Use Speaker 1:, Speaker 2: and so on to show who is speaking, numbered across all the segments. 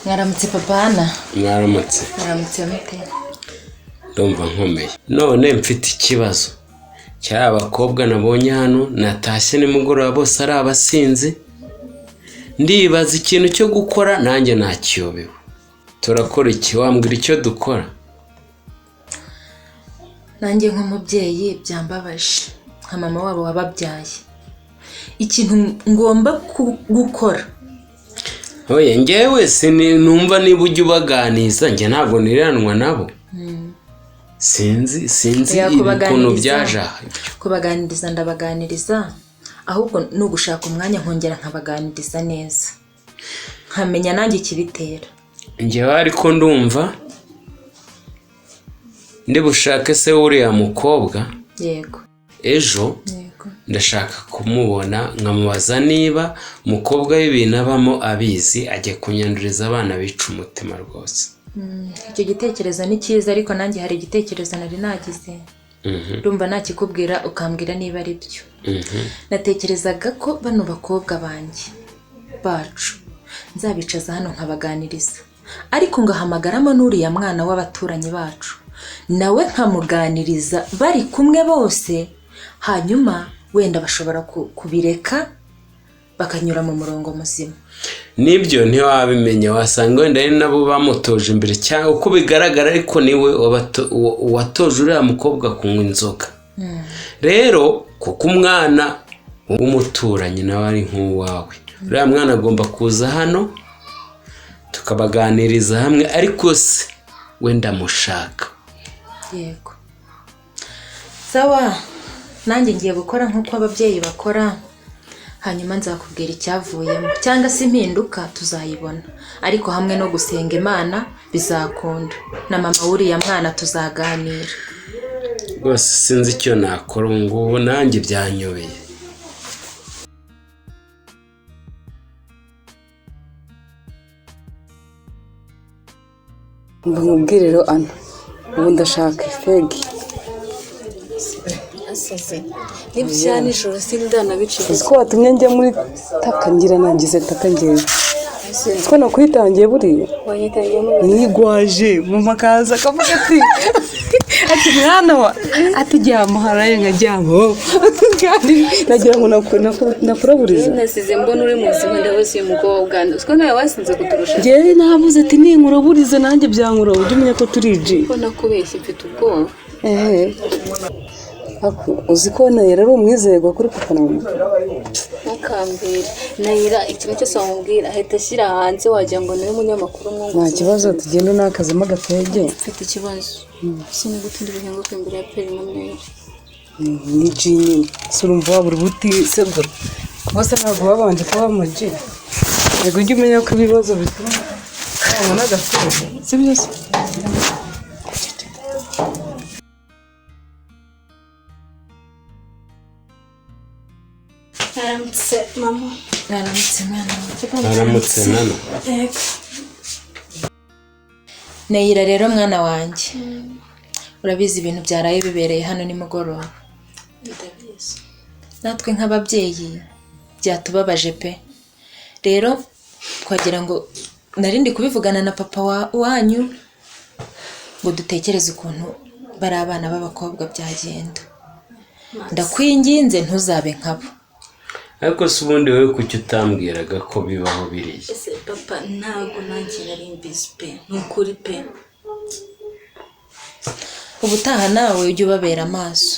Speaker 1: Mwaramutse papana.
Speaker 2: Mwaramutse.
Speaker 1: Mwaramutse mute.
Speaker 2: Ndumva nkomeye. None mfite ikibazo. Cy'abakobwa nabonye hano natashye nimugoroba bose ari abasinzi. Ndibaza ikintu cyo gukora nanjye nakiyobewe. Turakora iki? Wambwira icyo dukora?
Speaker 1: Nanjye nk'umubyeyi byambabaje. Nka mama wabo wababyaye. Ikintu ngomba gukora.
Speaker 2: Oye ngewe sinumva niba ujye ubaganiza njye ntabwo niranwa nabo. Sinzi ukuntu byaje.
Speaker 1: Kubaganiriza ndabaganiriza ahubwo no gushaka umwanya nkongera nkabaganiriza neza. Nkamenya nanjye ikibitera.
Speaker 2: Ngewe ariko ndumva bushake se uriya mukobwa.
Speaker 1: Yego.
Speaker 2: Ejo ndashaka kumubona nkamubaza niba umukobwa w'ibintu abamo abizi ajye kunyanduriza abana bica umutima rwose.
Speaker 1: Icyo gitekerezo ni cyiza ariko nanjye hari igitekerezo nari nagize. Ndumva nakikubwira ukambwira niba ari byo. Natekerezaga ko bano bakobwa banjye bacu nzabicaza hano nkabaganiriza ariko ngahamagaramo n'uriya mwana w'abaturanyi bacu nawe nkamuganiriza bari kumwe bose, hanyuma wenda bashobora kubireka bakanyura mu murongo muzima.
Speaker 2: Nibyo ntiwabimenya, wasanga wenda ari nabo bamutoje imbere cyangwa uko bigaragara ariko niwe watoje uriya mukobwa kunywa inzoga. Rero kuko umwana w'umuturanyi nawe ari nk'uwawe, uriya mwana agomba kuza hano tukabaganiriza hamwe ariko se wenda mushaka.
Speaker 1: Yego. Sawa, nanjye ngiye gukora nk'uko ababyeyi bakora, hanyuma nzakubwira icyavuyemo cyangwa se impinduka tuzayibona, ariko hamwe no gusenga Imana bizakunda. Na mama wuriya mwana tuzaganira.
Speaker 2: Rwose sinzi icyo nakora ngo nanjye byanyobeye.
Speaker 3: Mbwiriro Ana, ubu ndashaka ifegi.
Speaker 4: Asaze nibya nijoro sindana biciro
Speaker 3: Ko watumye njya muri takangira nangize takangiye. Ko nakwitangiye buriya.
Speaker 4: wanyitangiye mu
Speaker 3: Nigwaje mu makaza kavuga ati mwana wa ati jyama haraye nkajyamo. Nagira ngo nakuraburiza.
Speaker 4: nasize mbona uri muzima ndabose uyu mukobwa usko nawe wasinze kuturusha.
Speaker 3: Njye navuze ati ninkuraburiza nanjye byankura ujye umenya ko turiji.
Speaker 4: Ko nakubeshye mfite ubwoba.
Speaker 3: Uzi ko Nayira ari umwizerwa kuri papa na mama.
Speaker 4: Nakambira Nayira ikintu cyose wamubwira ahita ashyira hanze wagira ngo niwe munyamakuru mwungu.
Speaker 3: Nta kibazo tugenda nakazamo agapege.
Speaker 4: Mfite ikibazo. Sine gutindi bihengo kw'imbere ya peri na Nayira.
Speaker 3: Ni jini surumva wabura buti segura. Bose ntabwo babanje kuba amaji. Yego ujye umenya ko ibibazo bituma abona agapege. Si byose.
Speaker 4: Aramutse mama.
Speaker 1: Mwaramutse mwana.
Speaker 2: Aramutse nana.
Speaker 4: Yego.
Speaker 1: Nayira rero mwana wanjye. Urabizi ibintu byaraye bibereye hano nimugoroba.
Speaker 4: Ndabizi.
Speaker 1: Natwe nk'ababyeyi byatubabaje pe. Rero twagira ngo narindi kubivugana na papa wanyu ngo dutekereze ukuntu bari abana b'abakobwa byagenda. Ndakwinginze ntuzabe nkabo.
Speaker 2: Ariko se ubundi wowe kuki utambwiraga ko bibaho biriya?
Speaker 4: Ese papa ntabwo nanjye nari mbizi pe nukuri pe.
Speaker 1: Ubutaha nawe ujye ubabera amaso.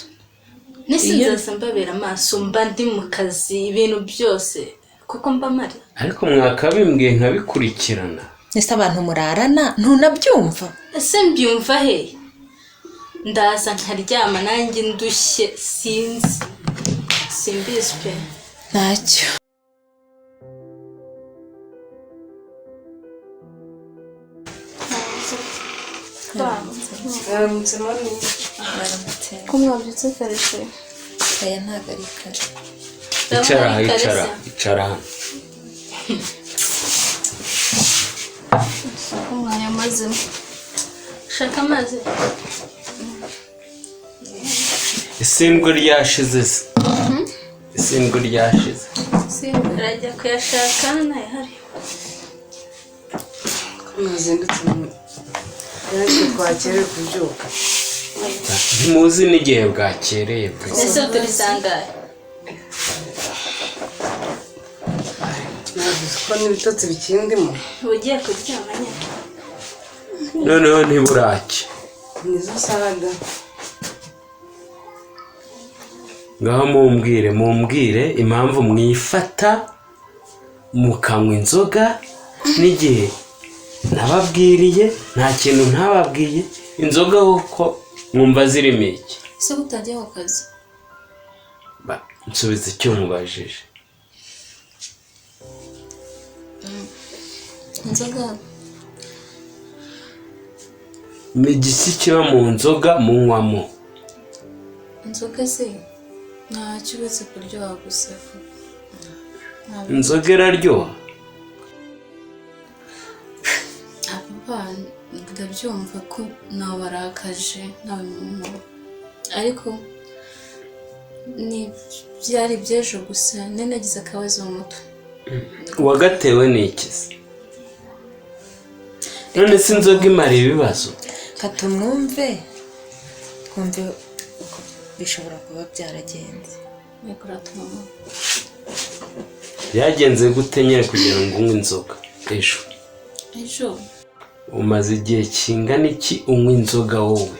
Speaker 4: Nisinzaza mbabera amaso mba ndi mu kazi ibintu byose kuko mba mari.
Speaker 2: Ariko mwakabimbwiye nkabikurikirana.
Speaker 1: Ese abantu murarana ntunabyumva?
Speaker 4: Ese mbyumva he? Ndaza nkaryama nanjye ndushye sinzi. Simbizi pe.
Speaker 1: Ntacyo.
Speaker 3: Aramutse mari.
Speaker 1: Mwaramutse.
Speaker 4: Ko mwabyutse kare se?
Speaker 1: Aya ntabwo ari kare.
Speaker 2: Icara hano.
Speaker 4: Ko mwayamaze. Shaka amazi.
Speaker 2: Isindwe ryashize se. Isindwe ryashize.
Speaker 4: Simba arajya kuyashaka nayo hari.
Speaker 3: Mwazindutse yanjye twakerewe kubyuka.
Speaker 2: ntimuzi n'igihe bwakereye pe.
Speaker 4: ese turi sangahe
Speaker 3: Navuze ko n'ibitotsi bikindimo.
Speaker 4: ugiye kuryama nyine
Speaker 2: noneho ntiburake.
Speaker 3: Nizo saga.
Speaker 2: ngaho mumbwire impamvu mwifata mukanywa inzoga n'igihe nababwiriye nta kintu ntababwiye. Inzoga kuko mwumva zirimo iki?
Speaker 4: ese utajya ku kazi
Speaker 2: nsubiza icyo mubajije.
Speaker 4: inzoga
Speaker 2: ni igiki kiba mu nzoga munywamo?
Speaker 4: inzoga se ntacyo uretse kuryoha gusa
Speaker 2: inzoga iraryoha?
Speaker 4: papa ndabyumva ko nawe barakaje nawe mama ariko ni byari by'ejo gusa nari nagize akabazo mu mutwe.
Speaker 2: wagatewe n'iki se? none se inzoga imara ibibazo?
Speaker 1: katumwumve twumve uko bishobora kuba byaragenze.
Speaker 2: byagenze gute nyine kugira ngo unywe inzoga
Speaker 4: ejo
Speaker 2: umaze igihe kingana iki unywa inzoga wowe?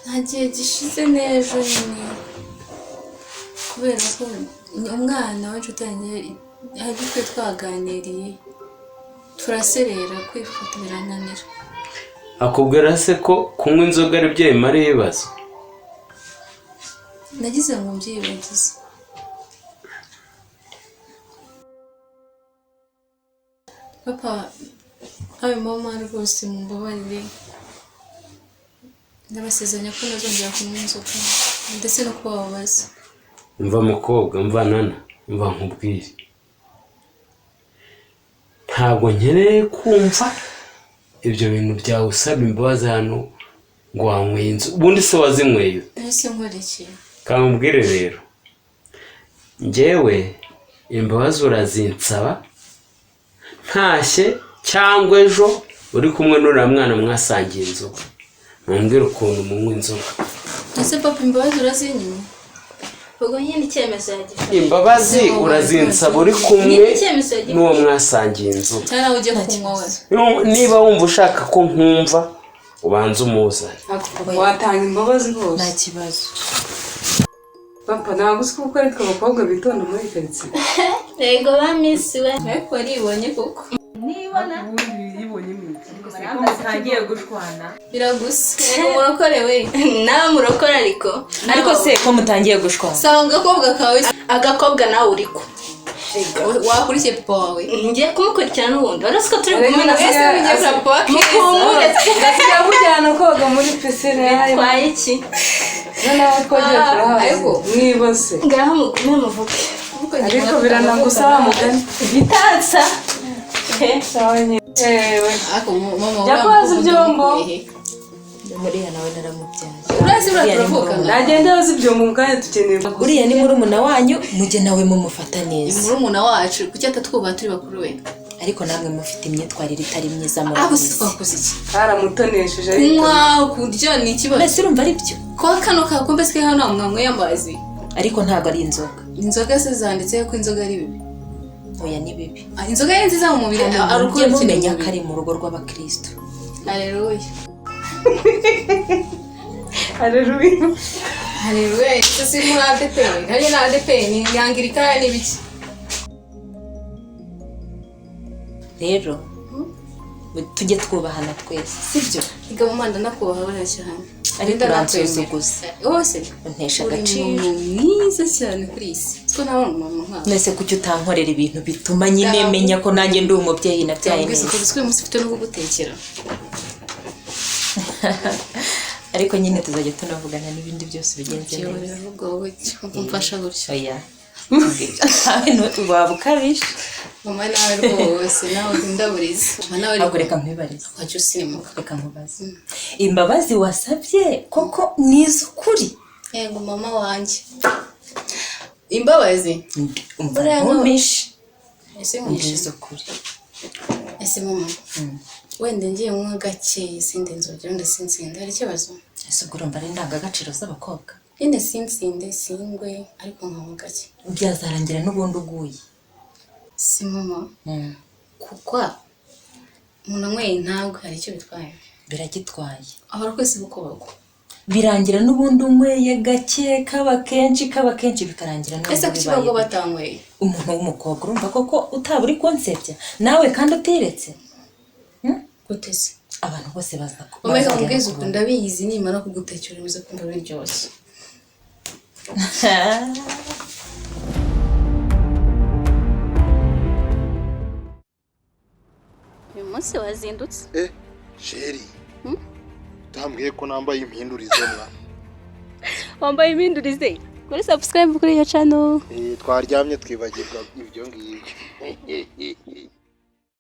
Speaker 4: nta gihe gishize n'ejo nyine kubera ko umwana w'inshuti yanjye hari twe twaganiriye turaserera kwifata birananira.
Speaker 2: akubwira se ko kunywa inzoga ari byo bimara ibibazo?
Speaker 4: nagize ngo mbyibagize. papa abe mama rwose mumbabarire ndabasezeranya ko ntazongera kunywa inzoga ndetse no kubabaza.
Speaker 2: mva mukobwa, mva nana, mva nkubwire, ntabwo nkeneye kumva ibyo bintu byawe usaba imbabazi hano ngo wanyweye inzoga. ubundi se wazinyweye?
Speaker 4: ese nkurikiye
Speaker 2: kamubwire rero, njyewe imbabazi urazinsaba ntashye cyangwa ejo uri kumwe n'uriya mwana mwasangiye inzoga, mumbwire ukuntu munywa inzoga.
Speaker 4: ese papa imbabazi urazinyuma? ubwo nyine icyemezo yagifashe.
Speaker 2: imbabazi urazinsaba uri kumwe n'uwo mwasangiye inzoga
Speaker 4: cyangwa ujye kunywa we.
Speaker 2: niba wumva ushaka ko nkumva ubanza umuzane.
Speaker 3: watanga imbabazi rwose
Speaker 1: nta kibazo.
Speaker 3: papa ntabwo uzi kuko ariko abakobwa bitonda muri karitsiye.
Speaker 4: yego bamisiwe ariko waribonye kuko
Speaker 3: nibona yibonye ko mutangiye gushwana
Speaker 4: biragusa. yego murokore we nawe murokore ariko
Speaker 1: se ko mutangiye gushwana
Speaker 4: sawa agakobwa kawe agakobwa nawe uriko wakurikiye papa wawe ngiye kumukurikirana n'ubundi uretse ko turi kumwe na wese ngiye kura papa wa keza
Speaker 3: ndasigaye kujyana koga muri pisine
Speaker 4: twaye iki
Speaker 3: noneho twagiye turahazi niba se
Speaker 4: ngaho mugume muvuge
Speaker 3: ariko biranagusaba mugani
Speaker 4: bitatsa
Speaker 3: sawa nyine ewe
Speaker 4: ako mama
Speaker 3: yakoze ibyombo
Speaker 1: muriya nawe naramubyaye.
Speaker 4: urazi turavuga
Speaker 3: nagenda yoza ibyombo mukanya dukeneye
Speaker 1: uriya ni murumuna wanyu mujye nawe mumufata neza.
Speaker 4: murumuna wacu kuki atatwubaha turi bakuru we
Speaker 1: ariko namwe mufite imyitwarire itari myiza
Speaker 4: abo
Speaker 1: murabizi.
Speaker 4: si twakoze iki
Speaker 3: karamutonesheje
Speaker 4: kunywa kurya ni ikibazo
Speaker 1: mbese urumva ari byo
Speaker 4: ko kano kakombe se hano mwanyweye amazi
Speaker 1: ariko ntabwo ari inzoga.
Speaker 4: inzoga se zanditseho ko inzoga ari bibi.
Speaker 1: oya ni bibi.
Speaker 4: inzoga ni nziza mu mubiri
Speaker 1: ari uko mumenya ko ari mu rugo rw'abakristo.
Speaker 4: Haleluya
Speaker 3: Haleluya
Speaker 4: haleluya. ese si muri ADPR hari na ADPR ni Anglikana ni biki
Speaker 1: rero tujye twubahana twese sibyo?
Speaker 4: iga mu manda nakubaha bari cyane
Speaker 1: ariko uransuzuguza
Speaker 4: hose
Speaker 1: untesha
Speaker 4: uri
Speaker 1: agaciro.
Speaker 4: mwiza cyane kuri isi siko nawe mama nka
Speaker 1: mwese kuki utankorera ibintu bituma nyine menya ko nanjye ndi umubyeyi nabyaye
Speaker 4: neza
Speaker 1: neza.
Speaker 4: ko umunsi ufite no gutekera
Speaker 1: ariko nyine tuzajya tunavugana n'ibindi byose bigenze
Speaker 4: cyane
Speaker 1: neza.
Speaker 4: rugo wowe kumfasha gutyo
Speaker 1: oya waba ukabije
Speaker 4: mama nawe rwose nawe ndaburiza nawe
Speaker 1: ntabwo reka nkwibarize
Speaker 4: ukajya usimuka
Speaker 1: reka nkubaze imbabazi wasabye koko ni iz'ukuri?
Speaker 4: yego mama wanjye imbabazi
Speaker 1: umva ntumishe
Speaker 4: ese
Speaker 1: ni iz'ukuri.
Speaker 4: ese mama wenda ngiye nk'uwa gake sinde nzogera wenda sinsinde hari ikibazo
Speaker 1: ese ubwo urumva ari indangagaciro z'abakobwa
Speaker 4: nyine sinsinde singwe ariko nk'uwa gake
Speaker 1: byazarangira n'ubundi uguye
Speaker 4: si mama kuko umuntu anyweye ntabwo hari icyo bitwaye
Speaker 1: biragitwaye
Speaker 4: ahora kwese uko bagwa
Speaker 1: birangira n'ubundi unyweye gake kaba kenshi bikarangira n'ubundi
Speaker 4: ese kuki bagwa batanyweye
Speaker 1: umuntu w'umukobwa urumva koko utaba uri konsebya nawe kandi utiretse
Speaker 4: gutese
Speaker 1: abantu bose baza
Speaker 4: umeze ubwiza uko ndabizi nimara kugutekera uze kumva biryoshye uyu munsi wazindutse
Speaker 5: sheri utambwiye ko nambaye impindurize mwa
Speaker 4: wambaye impindurize kuri subscribe kuri iyo channel
Speaker 5: twaryamye twibagirwa ibyo ngibyo